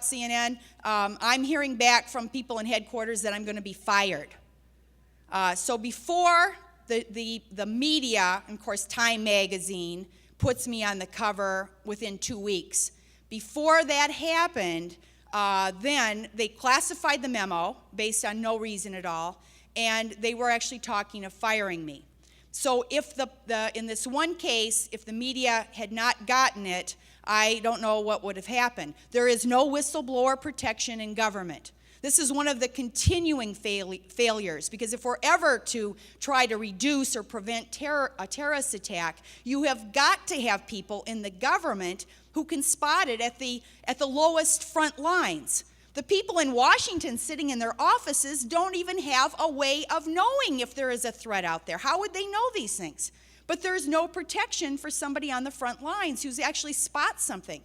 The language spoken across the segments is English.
CNN, I'm hearing back from people in headquarters that I'm going to be fired. So before the media, and of course Time magazine, puts me on the cover within 2 weeks. Before that happened, then they classified the memo based on no reason at all, and they were actually talking of firing me. So if in this one case, if the media had not gotten it, I don't know what would have happened. There is no whistleblower protection in government. This is one of the continuing failures, because if we're ever to try to reduce or prevent a terrorist attack, you have got to have people in the government who can spot it at the lowest front lines. The people in Washington sitting in their offices don't even have a way of knowing if there is a threat out there. How would they know these things? But there's no protection for somebody on the front lines who's actually spots something.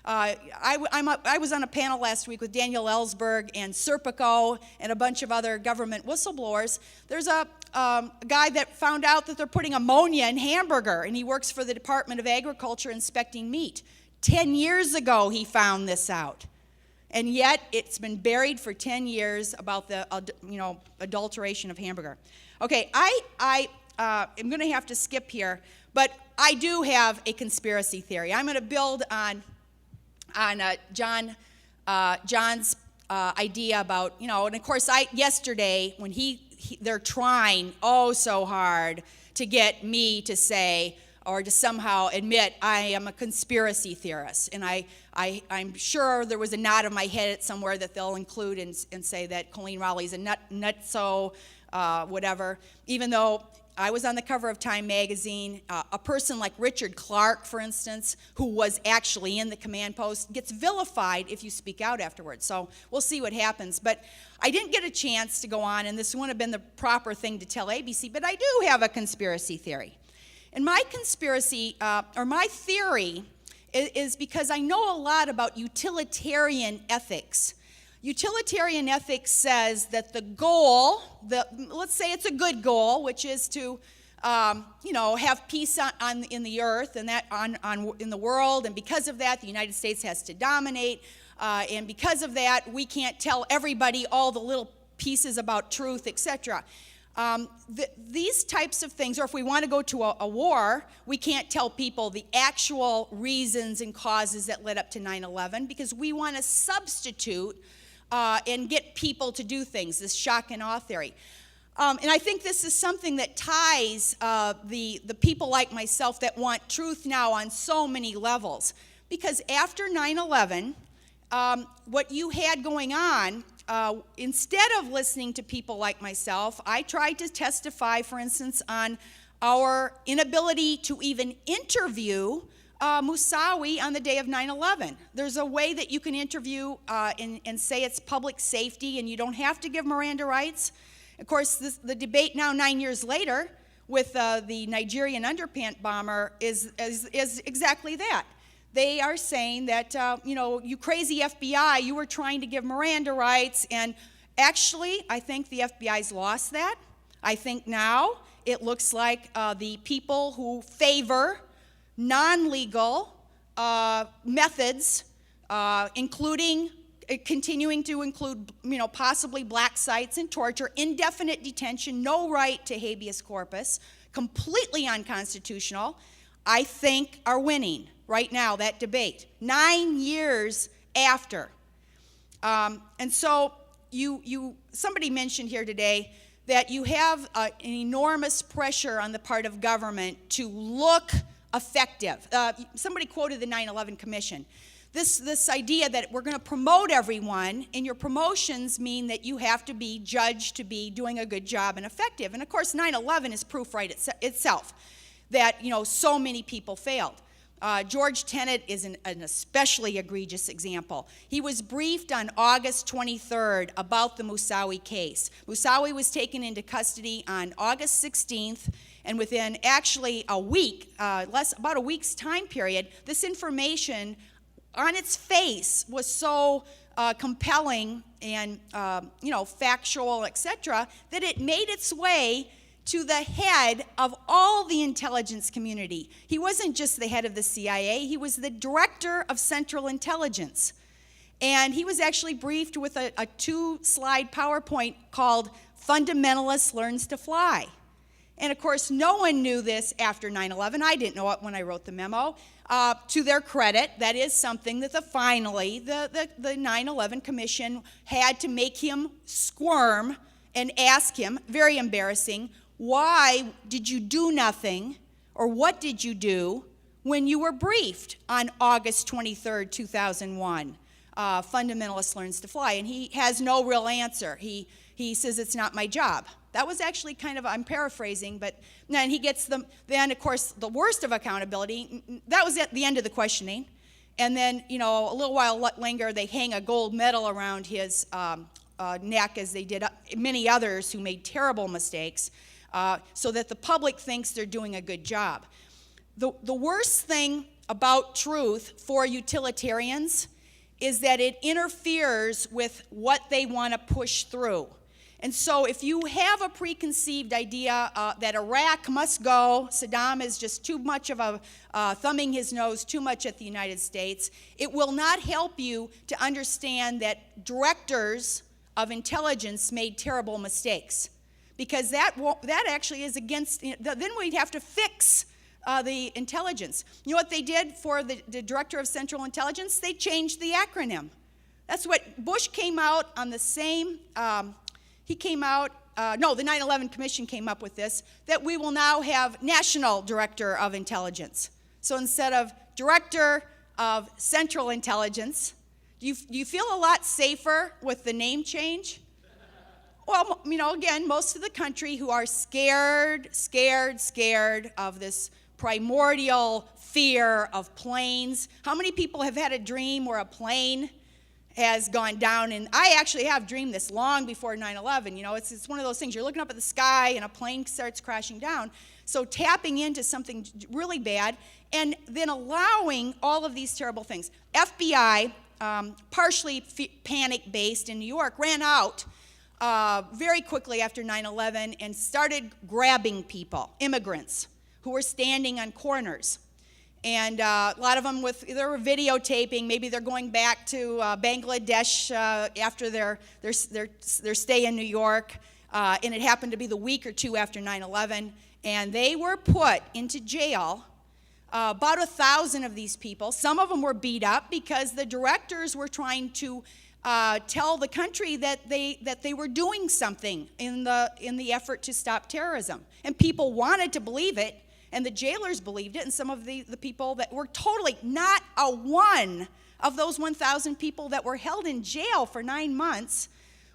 I was on a panel last week with Daniel Ellsberg and Serpico and a bunch of other government whistleblowers. There's a guy that found out that they're putting ammonia in hamburger, and he works for the Department of Agriculture inspecting meat. 10 years ago he found this out. And yet it's been buried for 10 years about the adulteration of hamburger. Okay, I'm going to have to skip here, but I do have a conspiracy theory. I'm going to build on John's idea about, and of course yesterday when they're trying so hard to get me to say or to somehow admit I am a conspiracy theorist, and I'm sure there was a nod of my head somewhere that they'll include and say that Coleen Rowley's a nutso, whatever, even though I was on the cover of Time magazine. A person like Richard Clark, for instance, who was actually in the command post, gets vilified if you speak out afterwards. So we'll see what happens. But I didn't get a chance to go on, and this wouldn't have been the proper thing to tell ABC, but I do have a conspiracy theory. And my conspiracy, or my theory, is because I know a lot about utilitarian ethics. Utilitarian ethics says that the goal, let's say it's a good goal, which is to, have peace in the earth and that in the world, and because of that, the United States has to dominate, and because of that, we can't tell everybody all the little pieces about truth, etc. These types of things, or if we want to go to a war, we can't tell people the actual reasons and causes that led up to 9/11 because we want to substitute and get people to do things, this shock and awe theory. And I think this is something that ties the people like myself that want truth now on so many levels. Because after 9/11, what you had going on, instead of listening to people like myself, I tried to testify, for instance, on our inability to even interview Moussaoui on the day of 9/11. There's a way that you can interview and say it's public safety and you don't have to give Miranda rights. Of course, the debate now 9 years later with the Nigerian underpant bomber is exactly that. They are saying that, you crazy FBI, you were trying to give Miranda rights, and actually, I think the FBI's lost that. I think now it looks like the people who favor non-legal methods, including continuing to include, possibly black sites and torture, indefinite detention, no right to habeas corpus, completely unconstitutional, I think are winning right now, that debate, 9 years after. And so somebody mentioned here today that you have an enormous pressure on the part of government to look effective. Somebody quoted the 9/11 Commission. This idea that we're going to promote everyone, and your promotions mean that you have to be judged to be doing a good job and effective. And of course, 9/11 is proof right itself that so many people failed. George Tenet is an especially egregious example. He was briefed on August 23rd about the Moussaoui case. Moussaoui was taken into custody on August 16th, and within actually a week, about a week's time period, this information on its face was so compelling and factual, etc., that it made its way to the head of all the intelligence community. He wasn't just the head of the CIA, he was the director of Central Intelligence. And he was actually briefed with a 2-slide PowerPoint called Fundamentalist Learns to Fly. And of course, no one knew this after 9/11. I didn't know it when I wrote the memo. To their credit, that is something that finally the 9/11 Commission had to make him squirm and ask him, very embarrassing, why did you do nothing, or what did you do when you were briefed on August 23rd, 2001? Fundamentalist Learns to Fly, and he has no real answer. He says it's not my job. That was actually kind of, I'm paraphrasing, but then he gets them, then of course the worst of accountability, that was at the end of the questioning, and then, you know, a little while later they hang a gold medal around his neck, as they did many others who made terrible mistakes, so that the public thinks they're doing a good job. The worst thing about truth for utilitarians is that it interferes with what they want to push through. And so if you have a preconceived idea that Iraq must go, Saddam is just too much of a thumbing his nose too much at the United States, it will not help you to understand that directors of intelligence made terrible mistakes. Because that actually is against, then we'd have to fix the intelligence. You know what they did for the Director of Central Intelligence? They changed the acronym. That's what Bush came out on the same, the 9/11 Commission came up with this, that we will now have National Director of Intelligence. So instead of Director of Central Intelligence, do you feel a lot safer with the name change? Well, you know, again, most of the country who are scared of this primordial fear of planes. How many people have had a dream where a plane has gone down? And I actually have dreamed this long before 9/11. You know, it's one of those things. You're looking up at the sky and a plane starts crashing down. So tapping into something really bad and then allowing all of these terrible things. FBI, partially panic-based in New York, ran out very quickly after 9/11 and started grabbing people, immigrants, who were standing on corners. And a lot of them they were videotaping. Maybe they're going back to Bangladesh after their stay in New York. And it happened to be the week or two after 9/11. And they were put into jail. About 1,000 of these people. Some of them were beat up because the directors were trying to tell the country that they were doing something in the effort to stop terrorism. And people wanted to believe it. And the jailers believed it, and some of the people that were totally, not a one of those 1,000 people that were held in jail for 9 months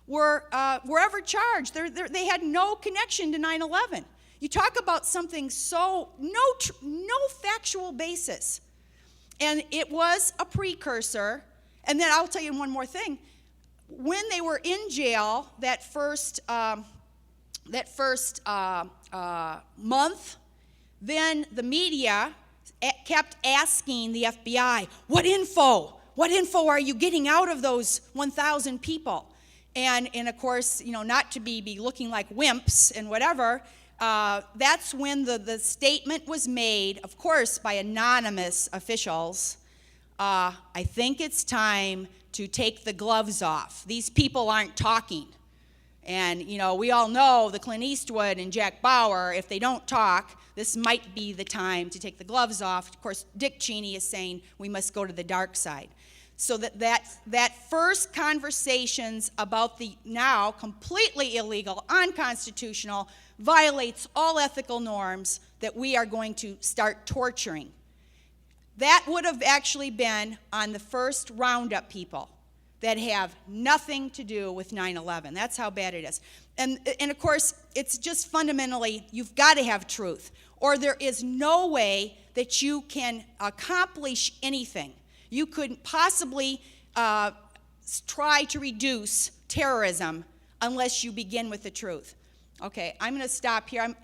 were ever charged. They had no connection to 9/11. You talk about something so, no factual basis. And it was a precursor. And then I'll tell you one more thing. When they were in jail that first month, then the media kept asking the FBI, what info are you getting out of those 1,000 people? And of course, you know, not to be looking like wimps and whatever, that's when the statement was made, of course, by anonymous officials. I think it's time to take the gloves off. These people aren't talking. And, you know, we all know the Clint Eastwood and Jack Bauer, if they don't talk, this might be the time to take the gloves off. Of course, Dick Cheney is saying we must go to the dark side. So that first conversations about the now completely illegal, unconstitutional, violates all ethical norms that we are going to start torturing. That would have actually been on the first roundup people that have nothing to do with 9/11. That's how bad it is. And of course, it's just fundamentally, you've got to have truth, or there is no way that you can accomplish anything. You couldn't possibly try to reduce terrorism unless you begin with the truth. Okay, I'm going to stop here.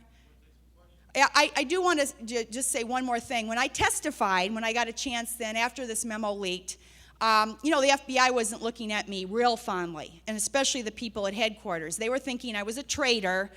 I do want to just say one more thing. When I testified, when I got a chance then after this memo leaked, you know, the FBI wasn't looking at me real fondly, and especially the people at headquarters. They were thinking I was a traitor